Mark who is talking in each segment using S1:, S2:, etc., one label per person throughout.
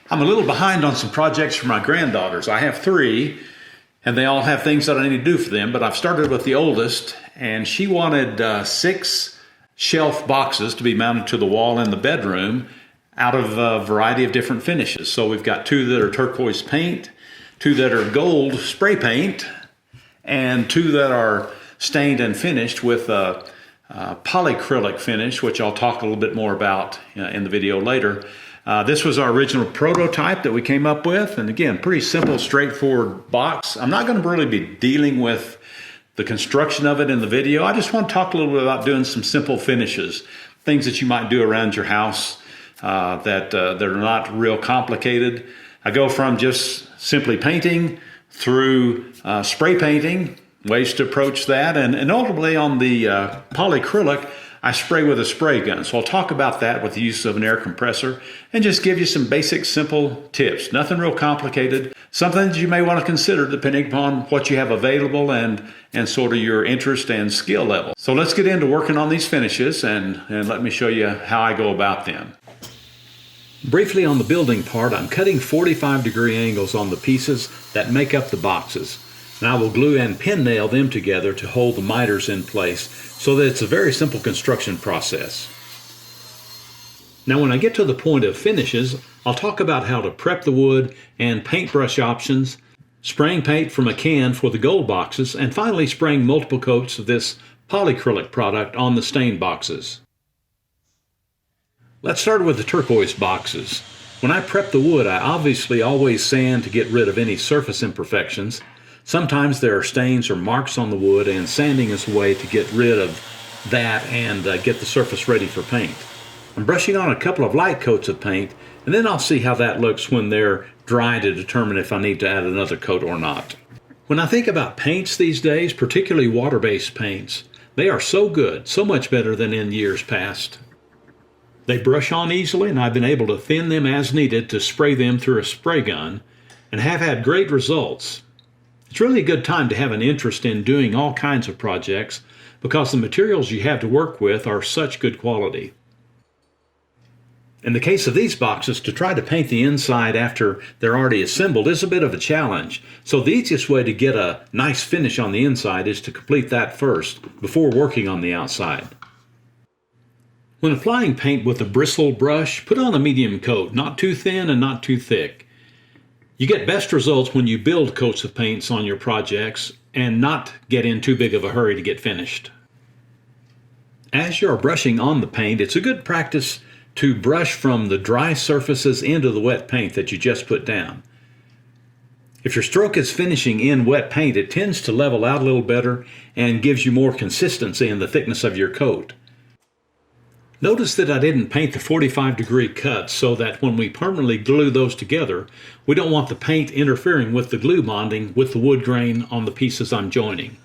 S1: I'm a little behind on some projects for my granddaughters. I have three, and they all have things that I need to do for them, but I've started with the oldest, and she wanted 6 shelf boxes to be mounted to the wall in the bedroom out of a variety of different finishes. So we've got 2 that are turquoise paint, 2 that are gold spray paint, and 2 that are stained and finished with a polycrylic finish, which I'll talk a little bit more about in the video later. This was our original prototype that we came up with, and again, pretty simple, straightforward box. I'm not going to really be dealing with the construction of it in the video. I just want to talk a little bit about doing some simple finishes, things that you might do around your house that are not real complicated. I go from just simply painting through spray painting, ways to approach that, and ultimately on the polycrylic, I spray with a spray gun. So I'll talk about that with the use of an air compressor and just give you some basic, simple tips. Nothing real complicated. Something that you may want to consider depending upon what you have available and sort of your interest and skill level. So let's get into working on these finishes and let me show you how I go about them. Briefly on the building part, I'm cutting 45-degree angles on the pieces that make up the boxes. And I will glue and pin nail them together to hold the miters in place so that it's a very simple construction process. Now when I get to the point of finishes, I'll talk about how to prep the wood and paintbrush options, spraying paint from a can for the gold boxes, and finally spraying multiple coats of this polycrylic product on the stained boxes. Let's start with the turquoise boxes. When I prep the wood, I obviously always sand to get rid of any surface imperfections. Sometimes there are stains or marks on the wood, and sanding is a way to get rid of that and get the surface ready for paint. I'm brushing on a couple of light coats of paint, and then I'll see how that looks when they're dry to determine if I need to add another coat or not. When I think about paints these days, particularly water-based paints, they are so good, so much better than in years past. They brush on easily, and I've been able to thin them as needed to spray them through a spray gun, and have had great results. It's really a good time to have an interest in doing all kinds of projects because the materials you have to work with are such good quality. In the case of these boxes, to try to paint the inside after they're already assembled is a bit of a challenge. So the easiest way to get a nice finish on the inside is to complete that first before working on the outside. When applying paint with a bristle brush, put on a medium coat, not too thin and not too thick. You get best results when you build coats of paints on your projects and not get in too big of a hurry to get finished. As you're brushing on the paint, it's a good practice to brush from the dry surfaces into the wet paint that you just put down. If your stroke is finishing in wet paint, it tends to level out a little better and gives you more consistency in the thickness of your coat. Notice that I didn't paint the 45-degree cuts so that when we permanently glue those together, we don't want the paint interfering with the glue bonding with the wood grain on the pieces I'm joining.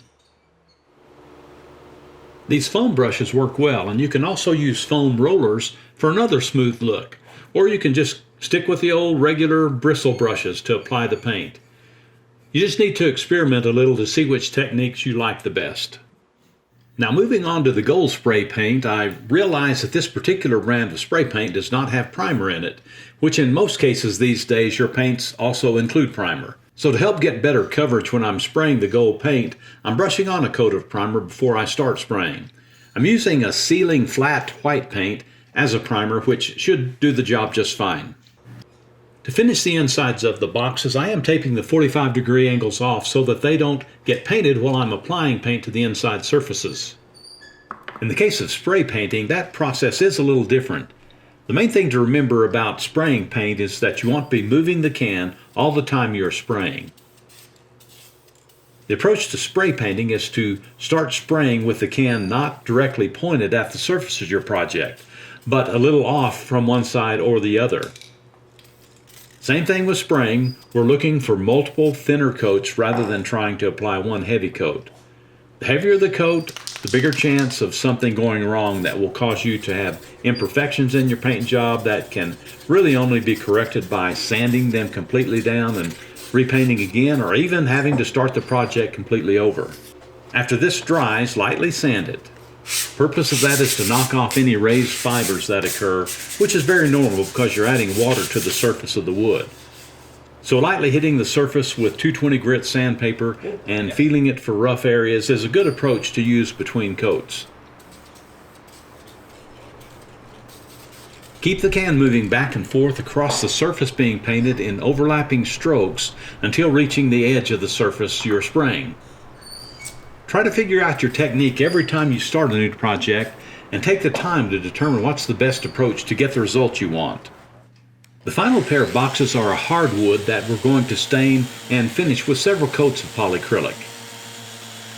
S1: These foam brushes work well, and you can also use foam rollers for another smooth look, or you can just stick with the old regular bristle brushes to apply the paint. You just need to experiment a little to see which techniques you like the best. Now moving on to the gold spray paint, I realize that this particular brand of spray paint does not have primer in it, which in most cases these days your paints also include primer. So to help get better coverage when I'm spraying the gold paint, I'm brushing on a coat of primer before I start spraying. I'm using a sealing flat white paint as a primer, which should do the job just fine. To finish the insides of the boxes, I am taping the 45-degree angles off so that they don't get painted while I'm applying paint to the inside surfaces. In the case of spray painting, that process is a little different. The main thing to remember about spraying paint is that you want to be moving the can all the time you're spraying. The approach to spray painting is to start spraying with the can not directly pointed at the surface of your project, but a little off from one side or the other. Same thing with spraying, we're looking for multiple thinner coats rather than trying to apply one heavy coat. The heavier the coat, the bigger chance of something going wrong that will cause you to have imperfections in your paint job that can really only be corrected by sanding them completely down and repainting again, or even having to start the project completely over. After this dries, lightly sand it. Purpose of that is to knock off any raised fibers that occur, which is very normal because you're adding water to the surface of the wood. So lightly hitting the surface with 220 grit sandpaper and feeling it for rough areas is a good approach to use between coats. Keep the can moving back and forth across the surface being painted in overlapping strokes until reaching the edge of the surface you're spraying. Try to figure out your technique every time you start a new project and take the time to determine what's the best approach to get the result you want. The final pair of boxes are a hardwood that we're going to stain and finish with several coats of polycrylic.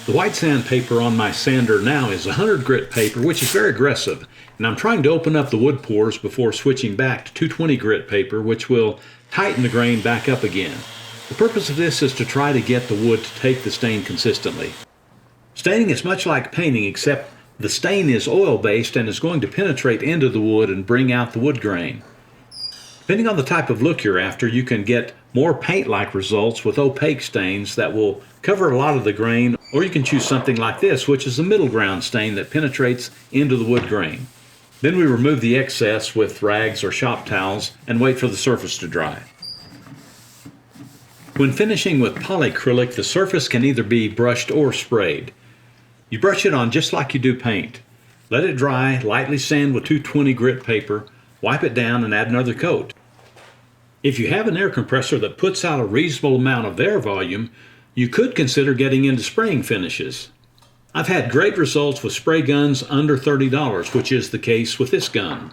S1: The white sandpaper on my sander now is 100 grit paper, which is very aggressive, and I'm trying to open up the wood pores before switching back to 220 grit paper, which will tighten the grain back up again. The purpose of this is to try to get the wood to take the stain consistently. Staining is much like painting, except the stain is oil-based and is going to penetrate into the wood and bring out the wood grain. Depending on the type of look you're after, you can get more paint-like results with opaque stains that will cover a lot of the grain, or you can choose something like this, which is a middle ground stain that penetrates into the wood grain. Then we remove the excess with rags or shop towels and wait for the surface to dry. When finishing with polycrylic, the surface can either be brushed or sprayed. You brush it on just like you do paint. Let it dry, lightly sand with 220 grit paper, wipe it down and add another coat. If you have an air compressor that puts out a reasonable amount of air volume, you could consider getting into spraying finishes. I've had great results with spray guns under $30, which is the case with this gun.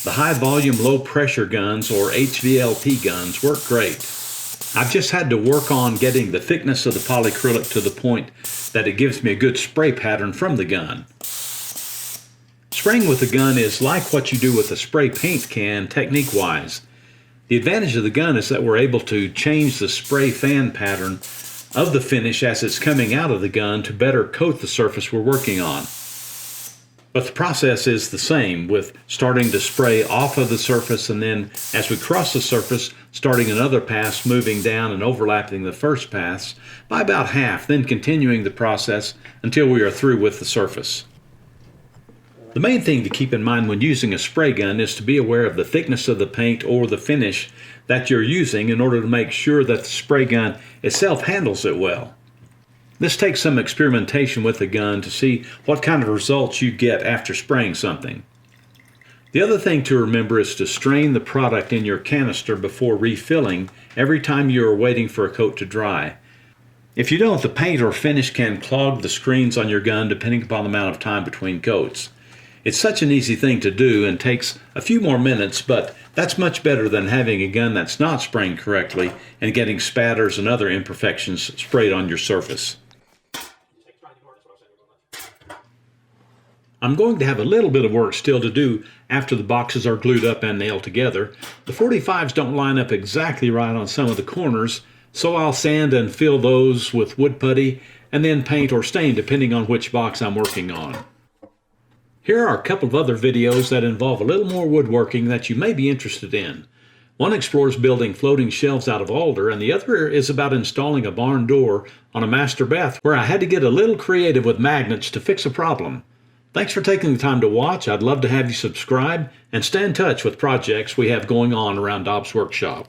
S1: The high volume, low pressure guns, or HVLP guns, work great. I've just had to work on getting the thickness of the polycrylic to the point that it gives me a good spray pattern from the gun. Spraying with the gun is like what you do with a spray paint can technique-wise. The advantage of the gun is that we're able to change the spray fan pattern of the finish as it's coming out of the gun to better coat the surface we're working on. But the process is the same, with starting to spray off of the surface and then as we cross the surface, starting another pass, moving down and overlapping the first pass by about half, then continuing the process until we are through with the surface. The main thing to keep in mind when using a spray gun is to be aware of the thickness of the paint or the finish that you're using in order to make sure that the spray gun itself handles it well. This takes some experimentation with the gun to see what kind of results you get after spraying something. The other thing to remember is to strain the product in your canister before refilling every time you are waiting for a coat to dry. If you don't, the paint or finish can clog the screens on your gun depending upon the amount of time between coats. It's such an easy thing to do and takes a few more minutes, but that's much better than having a gun that's not spraying correctly and getting spatters and other imperfections sprayed on your surface. I'm going to have a little bit of work still to do after the boxes are glued up and nailed together. The 45s don't line up exactly right on some of the corners, so I'll sand and fill those with wood putty and then paint or stain depending on which box I'm working on. Here are a couple of other videos that involve a little more woodworking that you may be interested in. One explores building floating shelves out of alder, and the other is about installing a barn door on a master bath where I had to get a little creative with magnets to fix a problem. Thanks for taking the time to watch. I'd love to have you subscribe and stay in touch with projects we have going on around Dobbs Workshop.